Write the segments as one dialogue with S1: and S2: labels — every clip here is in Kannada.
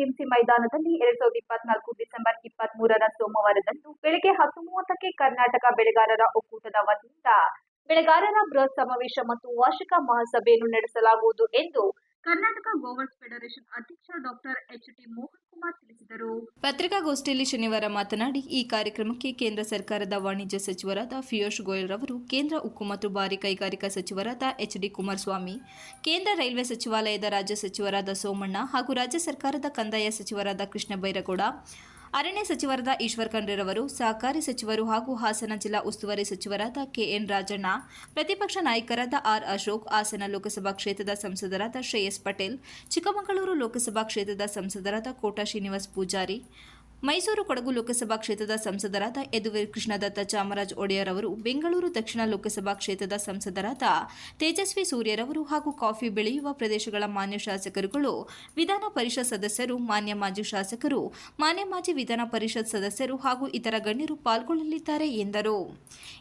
S1: ಎಪಿಎಂಸಿ ಮೈದಾನದಲ್ಲಿ 2024 ಡಿಸೆಂಬರ್ 23ರ ಸೋಮವಾರದಂದು ಬೆಳಗ್ಗೆ 10:30ಕ್ಕೆ ಕರ್ನಾಟಕ ಬೆಳೆಗಾರರ ಒಕ್ಕೂಟದ ವತಿಯಿಂದ ಬೆಳೆಗಾರರ ಬೃಹತ್ ಸಮಾವೇಶ ಮತ್ತು ವಾರ್ಷಿಕ ಮಹಾಸಭೆಯನ್ನು ನಡೆಸಲಾಗುವುದು ಎಂದು ಕರ್ನಾಟಕ ಗೋವರ್ಸ್ ಫೆಡರೇಷನ್ ಅಧ್ಯಕ್ಷ ಡಾಕ್ಟರ್ ಎಚ್.ಟಿ. ಮೋಹನ್ ಕುಮಾರ್ ತಿಳಿಸಿದರು. ಪತ್ರಿಕಾಗೋಷ್ಠಿಯಲ್ಲಿ ಶನಿವಾರ ಮಾತನಾಡಿ, ಈ ಕಾರ್ಯಕ್ರಮಕ್ಕೆ ಕೇಂದ್ರ ಸರ್ಕಾರದ ವಾಣಿಜ್ಯ ಸಚಿವರಾದ ಪಿಯೂಷ್ ಗೋಯಲ್ ರವರು, ಕೇಂದ್ರ ಉಕ್ಕು ಮತ್ತು ಭಾರಿ ಕೈಗಾರಿಕಾ ಸಚಿವರಾದ ಎಚ್.ಡಿ. ಕುಮಾರಸ್ವಾಮಿ, ಕೇಂದ್ರ ರೈಲ್ವೆ ಸಚಿವಾಲಯದ ರಾಜ್ಯ ಸಚಿವರಾದ ಸೋಮಣ್ಣ ಹಾಗೂ ರಾಜ್ಯ ಸರ್ಕಾರದ ಕಂದಾಯ ಸಚಿವರಾದ ಕೃಷ್ಣ ಬೈರೇಗೌಡ, ಅರಣ್ಯ ಸಚಿವರಾದ ಈಶ್ವರ್ ಖಂಡ್ರೆರವರು, ಸಹಕಾರಿ ಸಚಿವರು ಹಾಗೂ ಹಾಸನ ಜಿಲ್ಲಾ ಉಸ್ತುವಾರಿ ಸಚಿವರಾದ ಕೆಎನ್ ರಾಜಣ್ಣ, ಪ್ರತಿಪಕ್ಷ ನಾಯಕರಾದ ಆರ್ ಅಶೋಕ್, ಹಾಸನ ಲೋಕಸಭಾ ಕ್ಷೇತ್ರದ ಸಂಸದರಾದ ಶ್ರೇಯಸ್ ಪಟೇಲ್, ಚಿಕ್ಕಮಗಳೂರು ಲೋಕಸಭಾ ಕ್ಷೇತ್ರದ ಸಂಸದರಾದ ಕೋಟಾ ಶ್ರೀನಿವಾಸ್ ಪೂಜಾರಿ, ಮೈಸೂರು ಕೊಡಗು ಲೋಕಸಭಾ ಕ್ಷೇತ್ರದ ಸಂಸದರಾದ ಯದುವೀರ್ ಕೃಷ್ಣದತ್ತ ಚಾಮರಾಜ್ ಒಡೆಯರ್ ಅವರು, ಬೆಂಗಳೂರು ದಕ್ಷಿಣ ಲೋಕಸಭಾ ಕ್ಷೇತ್ರದ ಸಂಸದರಾದ ತೇಜಸ್ವಿ ಸೂರ್ಯರವರು ಹಾಗೂ ಕಾಫಿ ಬೆಳೆಯುವ ಪ್ರದೇಶಗಳ ಮಾನ್ಯ ಶಾಸಕರುಗಳು, ವಿಧಾನ ಪರಿಷತ್ ಸದಸ್ಯರು, ಮಾನ್ಯ ಮಾಜಿ ಶಾಸಕರು, ಮಾನ್ಯ ಮಾಜಿ ವಿಧಾನ ಪರಿಷತ್ ಸದಸ್ಯರು ಹಾಗೂ ಇತರ ಗಣ್ಯರು ಪಾಲ್ಗೊಳ್ಳಲಿದ್ದಾರೆ ಎಂದರು.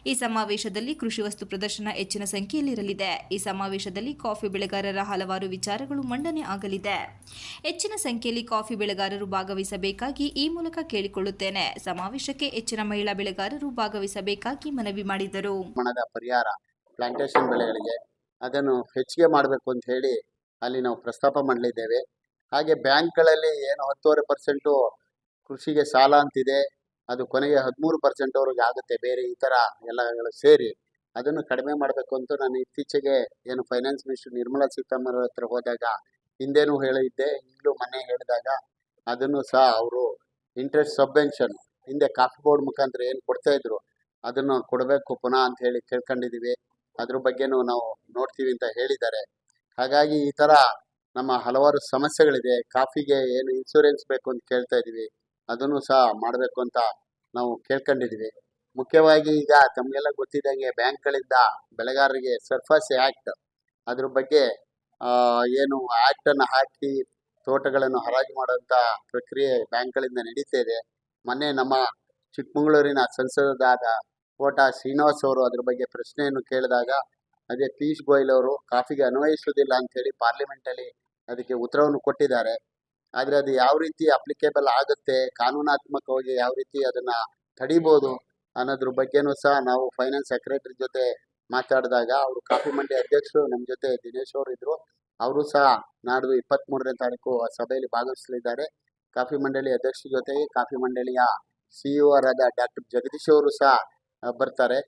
S1: ಈ ಸಮಾವೇಶದಲ್ಲಿ ಕೃಷಿ ವಸ್ತು ಪ್ರದರ್ಶನ ಹೆಚ್ಚಿನ ಸಂಖ್ಯೆಯಲ್ಲಿರಲಿದೆ. ಈ ಸಮಾವೇಶದಲ್ಲಿ ಕಾಫಿ ಬೆಳೆಗಾರರ ಹಲವಾರು ವಿಚಾರಗಳು ಮಂಡನೆ ಆಗಲಿದೆ. ಹೆಚ್ಚಿನ ಸಂಖ್ಯೆಯಲ್ಲಿ ಕಾಫಿ ಬೆಳೆಗಾರರು ಭಾಗವಹಿಸಬೇಕಾಗಿ ಈ ಮೂಲಕ ಕೇಳಿಕೊಳ್ಳುತ್ತೇನೆ. ಸಮಾವೇಶಕ್ಕೆ ಹೆಚ್ಚಿನ ಮಹಿಳಾ ಬೆಳೆಗಾರರು ಭಾಗವಹಿಸಬೇಕಾಗಿ ಮನವಿ ಮಾಡಿದರು.
S2: ಪರಿಹಾರ ಪ್ಲಾಂಟೇಶನ್ ಬೆಳೆಗಳಿಗೆ ಅದನ್ನು ಹೆಚ್ಚಿಗೆ ಮಾಡಬೇಕು ಅಂತ ಹೇಳಿ ಅಲ್ಲಿ ನಾವು ಪ್ರಸ್ತಾಪ ಮಾಡಲಿದ್ದೇವೆ. ಹಾಗೆ ಬ್ಯಾಂಕ್ಗಳಲ್ಲಿ ಏನು 10.5% ಕೃಷಿಗೆ ಸಾಲ ಅಂತಿದೆ, ಅದು ಕೊನೆಗೆ 13% ವರೆಗೆ ಆಗುತ್ತೆ. ಬೇರೆ ಈ ಥರ ಎಲ್ಲ ಸೇರಿ ಅದನ್ನು ಕಡಿಮೆ ಮಾಡಬೇಕು ಅಂತ ನಾನು ಇತ್ತೀಚೆಗೆ ಏನು ಫೈನಾನ್ಸ್ ಮಿನಿಸ್ಟರ್ ನಿರ್ಮಲಾ ಸೀತಾರಾಮನ್ ಹತ್ರ ಹೋದಾಗ ಹಿಂದೇನೂ ಹೇಳಿದ್ದೆ, ಈಗಲೂ ಮೊನ್ನೆ ಹೇಳಿದಾಗ ಅದನ್ನು ಸಹ ಅವರು ಇಂಟ್ರೆಸ್ಟ್ ಸಬ್ವೆನ್ಷನ್ ಹಿಂದೆ ಕಾಫಿ ಬೋರ್ಡ್ ಮುಖಾಂತರ ಏನು ಕೊಡ್ತಾ ಇದ್ರು ಅದನ್ನು ಕೊಡಬೇಕು ಪುನಃ ಅಂತ ಹೇಳಿ ಕೇಳ್ಕೊಂಡಿದ್ದೀವಿ. ಅದ್ರ ಬಗ್ಗೆನೂ ನಾವು ನೋಡ್ತೀವಿ ಅಂತ ಹೇಳಿದ್ದಾರೆ. ಹಾಗಾಗಿ ಈ ಥರ ನಮ್ಮ ಹಲವಾರು ಸಮಸ್ಯೆಗಳಿದೆ. ಕಾಫಿಗೆ ಏನು ಇನ್ಶೂರೆನ್ಸ್ ಬೇಕು ಅಂತ ಕೇಳ್ತಾ ಇದ್ದೀವಿ, ಅದನ್ನು ಸಹ ಮಾಡಬೇಕು ಅಂತ ನಾವು ಕೇಳ್ಕೊಂಡಿದ್ದೀವಿ. ಮುಖ್ಯವಾಗಿ ಈಗ ತಮಗೆಲ್ಲ ಗೊತ್ತಿದ್ದಂಗೆ ಬ್ಯಾಂಕ್ಗಳಿಂದ ಬೆಳೆಗಾರರಿಗೆ ಸರ್ಫಾಸಿ ಆ್ಯಕ್ಟ್ ಅದ್ರ ಬಗ್ಗೆ ಏನು ಆ್ಯಕ್ಟನ್ನು ಹಾಕಿ ತೋಟಗಳನ್ನು ಹರಾಜು ಮಾಡುವಂಥ ಪ್ರಕ್ರಿಯೆ ಬ್ಯಾಂಕ್ಗಳಿಂದ ನಡೀತಾ ಇದೆ. ಮೊನ್ನೆ ನಮ್ಮ ಚಿಕ್ಕಮಗಳೂರಿನ ಸಂಸದರಾದ ಕೋಟಾ ಶ್ರೀನಿವಾಸ್ ಅವರು ಅದ್ರ ಬಗ್ಗೆ ಪ್ರಶ್ನೆಯನ್ನು ಕೇಳಿದಾಗ ಅದೇ ಪಿಯೂಷ್ ಗೋಯಲ್ ಅವರು ಕಾಫಿಗೆ ಅನ್ವಯಿಸುವುದಿಲ್ಲ ಅಂಥೇಳಿ ಪಾರ್ಲಿಮೆಂಟಲ್ಲಿ ಅದಕ್ಕೆ ಉತ್ತರವನ್ನು ಕೊಟ್ಟಿದ್ದಾರೆ. ಆದರೆ ಅದು ಯಾವ ರೀತಿ ಅಪ್ಲಿಕೇಬಲ್ ಆಗುತ್ತೆ, ಕಾನೂನಾತ್ಮಕವಾಗಿ ಯಾವ ರೀತಿ ಅದನ್ನು ತಡಿಬೋದು ಅನ್ನೋದ್ರ ಬಗ್ಗೆನೂ ಸಹ ನಾವು ಫೈನಾನ್ಸ್ ಸೆಕ್ರೆಟರಿ ಜೊತೆ ಮಾತಾಡಿದಾಗ ಅವರು ಕಾಫಿ ಮಂಡಿ ಅಧ್ಯಕ್ಷರು ನಮ್ಮ ಜೊತೆ ದಿನೇಶ್ ಅವರು ಇದ್ದರು. ಅವರು ಸಹ ನಾಡ್ದು 23ನೇ ತಾರೀಕು ಆ ಸಭೆಯಲ್ಲಿ ಭಾಗವಹಿಸಲಿದ್ದಾರೆ. ಕಾಫಿ ಮಂಡಳಿ ಅಧ್ಯಕ್ಷರ ಜೊತೆಗೆ ಕಾಫಿ ಮಂಡಳಿಯ ಸಿಇಒ ಆದ ಡಾಕ್ಟರ್ ಜಗದೀಶ್ ಅವರು ಸಹ ಬರ್ತಾರೆ.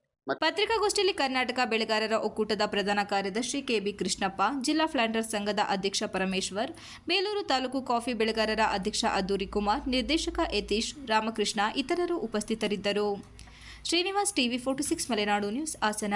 S1: ಪತ್ರಿಕಾಗೋಷ್ಠಿಯಲ್ಲಿ ಕರ್ನಾಟಕ ಬೆಳೆಗಾರರ ಒಕ್ಕೂಟದ ಪ್ರಧಾನ ಕಾರ್ಯದರ್ಶಿ ಕೆಬಿ ಕೃಷ್ಣಪ್ಪ, ಜಿಲ್ಲಾ ಪ್ಲಾಂಟರ್ಸ್ ಸಂಘದ ಅಧ್ಯಕ್ಷ ಪರಮೇಶ್ವರ್, ಬೇಲೂರು ತಾಲೂಕು ಕಾಫಿ ಬೆಳೆಗಾರರ ಅಧ್ಯಕ್ಷ ಅದ್ದೂರಿ ಕುಮಾರ್, ನಿರ್ದೇಶಕ ಯತೀಶ್, ರಾಮಕೃಷ್ಣ ಇತರರು ಉಪಸ್ಥಿತರಿದ್ದರು. Srinivas, TV 46 Malenadu news, Hassan.